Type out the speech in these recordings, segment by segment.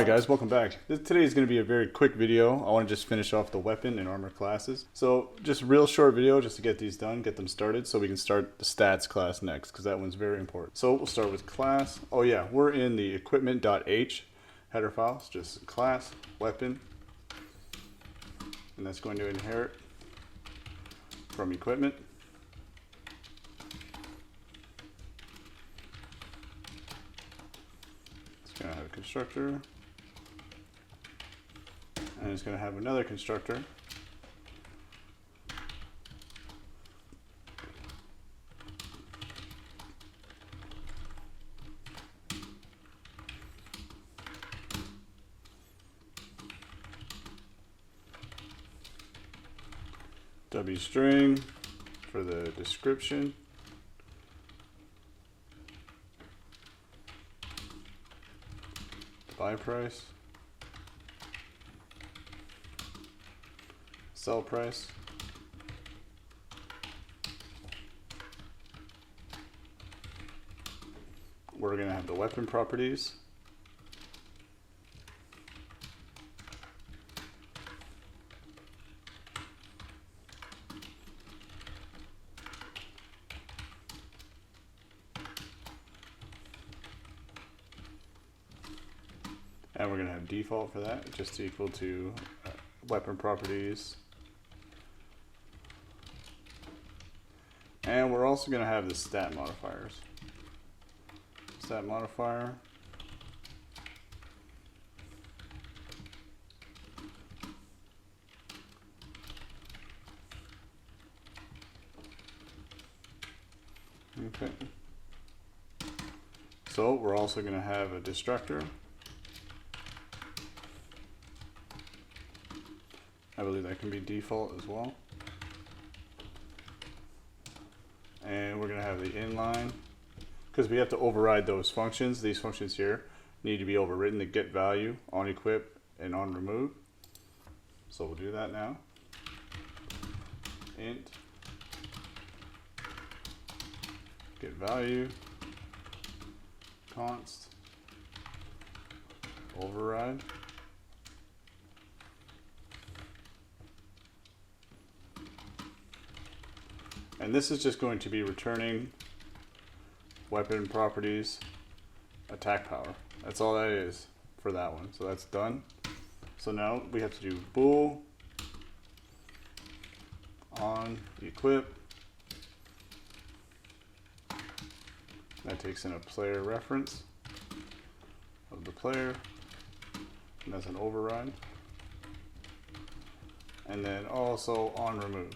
guys, welcome back. Today is going to be a very quick video. I want to just finish off the weapon and armor classes. So just a real short video just to get these done, get them started so we can start the stats class next because that one's very important. So we'll start with class. Oh yeah, we're in the equipment.h header files, just class, weapon, and that's going to inherit from equipment. It's going to have a constructor, and it's going to have another constructor. W string for the description. Buy price. Sell price. We're going to have the weapon properties. And we're going to have default for that, just equal to weapon properties. And we're also going to have the stat modifiers. Stat modifier. Okay. So we're also going to have a destructor. I believe that can be default as well. And we're going to have the inline, because we have to override those functions. These functions here need to be overwritten to get value on equip and on remove. So we'll do that now. Int get value const override. And this is just going to be returning weapon properties, attack power. That's all that is for that one. So that's done. So now we have to do bool on equip. That takes in a player reference of the player, and that's an override. And then also on remove.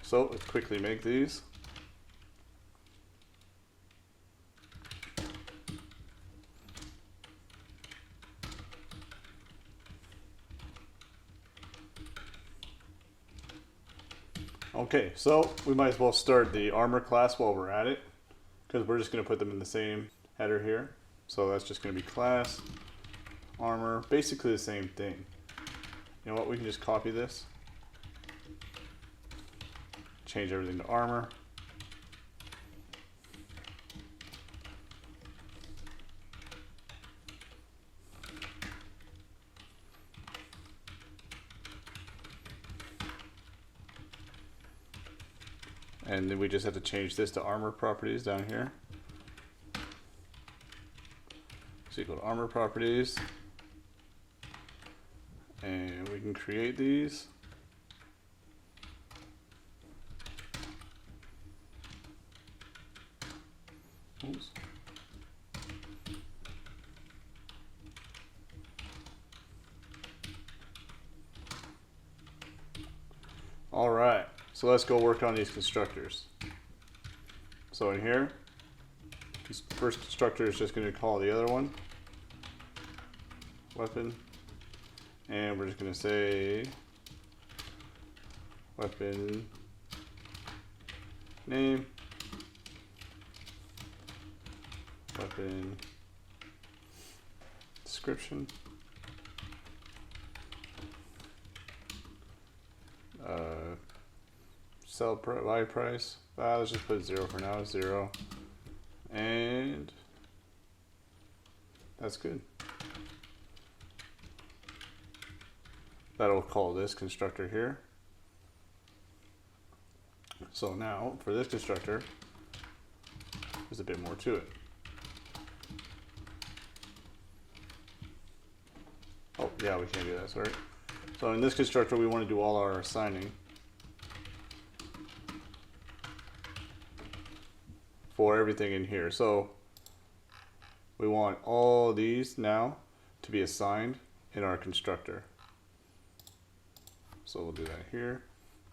So let's quickly make these. Okay, so we might as well start the armor class while we're at it, because we're just going to put them in the same header here. So that's just going to be class, armor, basically the same thing. You know what, we can just copy this. Change everything to armor. And then we just have to change this to armor properties down here. So equal to armor properties. And we can create these. Oops. All right, so let's go work on these constructors. So in here, this first constructor is just going to call the other one weapon, and we're just going to say weapon name, weapon description, sell buy price. Let's just put 0 for now, 0. And that's good. That'll call this constructor here. So now for this constructor, there's a bit more to it. Oh yeah, we can't do that, sorry. So in this constructor, we want to do all our assigning for everything in here. So we want all these now to be assigned in our constructor. So we'll do that here.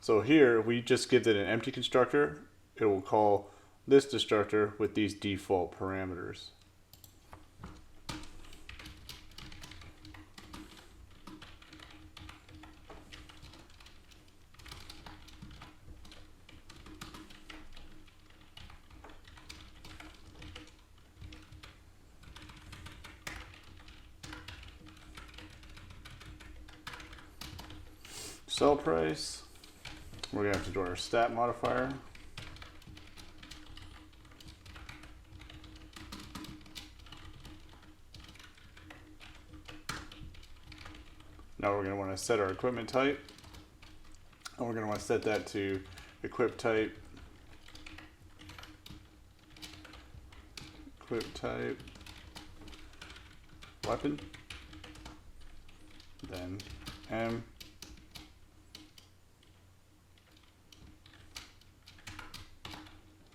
So here we just give it an empty constructor. It will call this constructor with these default parameters. Sell price, we're gonna have to do our stat modifier. Now we're gonna wanna set our equipment type, and we're gonna wanna set that to equip type, weapon, then M,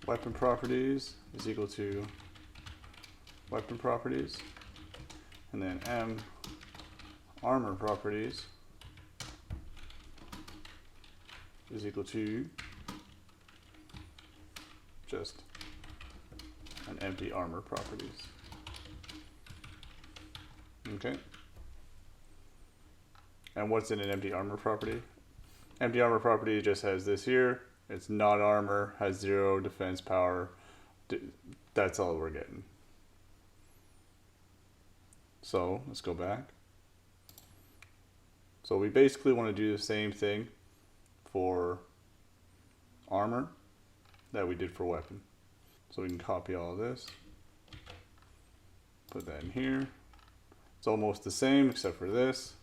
weapon properties is equal to weapon properties, and then M, armor properties is equal to just an empty armor properties. Okay. And what's in an empty armor property? Empty armor property just has this here. It's not armor, has 0 defense power. That's all we're getting. So let's go back. So we basically want to do the same thing for armor that we did for weapon. So we can copy all of this, put that in here. It's almost the same except for this.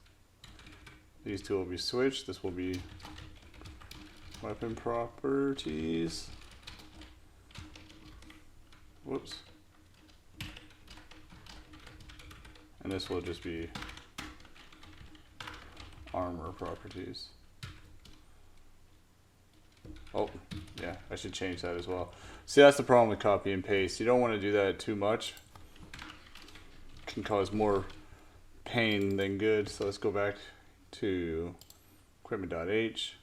These two will be switched. This will be weapon properties. Whoops. And this will just be armor properties. Oh, yeah, I should change that as well. See, that's the problem with copy and paste. You don't want to do that too much. It can cause more pain than good. So let's go back to equipment.h.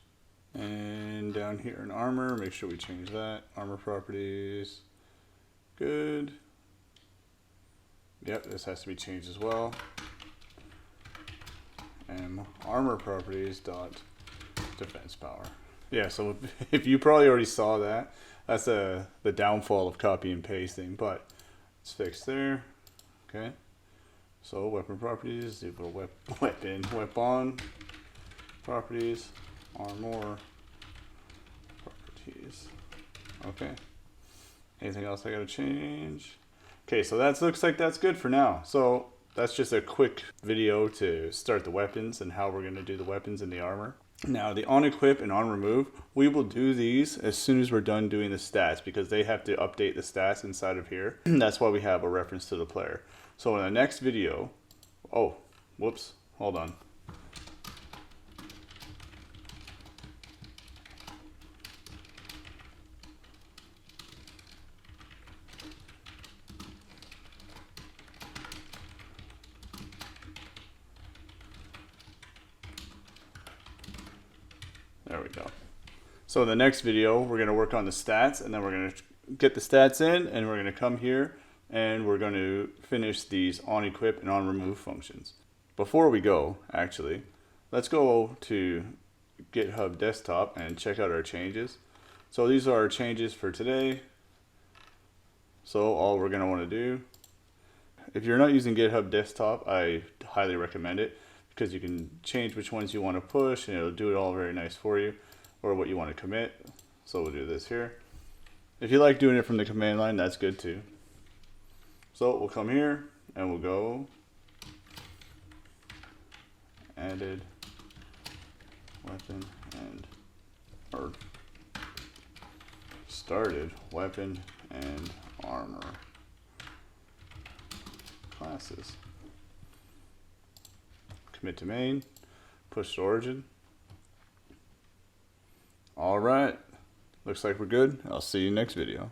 And down here in armor, make sure we change that. Armor properties, good. Yep, this has to be changed as well. And armor properties dot defense power. Yeah, so if you probably already saw that, that's the downfall of copy and pasting, but it's fixed there. Okay. So weapon properties equal weapon properties, armor properties. Okay. Anything else I gotta change? Okay, so that looks like that's good for now. So that's just a quick video to start the weapons and how we're gonna do the weapons and the armor. Now the on equip and on remove, we will do these as soon as we're done doing the stats because they have to update the stats inside of here. That's why we have a reference to the player. So in the next video, oh, whoops, hold on. There we go. So in the next video, we're going to work on the stats, and then we're going to get the stats in, and we're going to come here, and we're going to finish these on equip and on remove functions. Before we go, actually, let's go to GitHub desktop and check out our changes. So these are our changes for today. So all we're going to want to do, if you're not using GitHub desktop, I highly recommend it, because you can change which ones you want to push and it'll do it all very nice for you, or what you want to commit. So we'll do this here. If you like doing it from the command line, that's good too. So we'll come here and we'll go added weapon and or started weapon and armor classes. Commit to main, push to origin. All right, looks like we're good. I'll see you next video.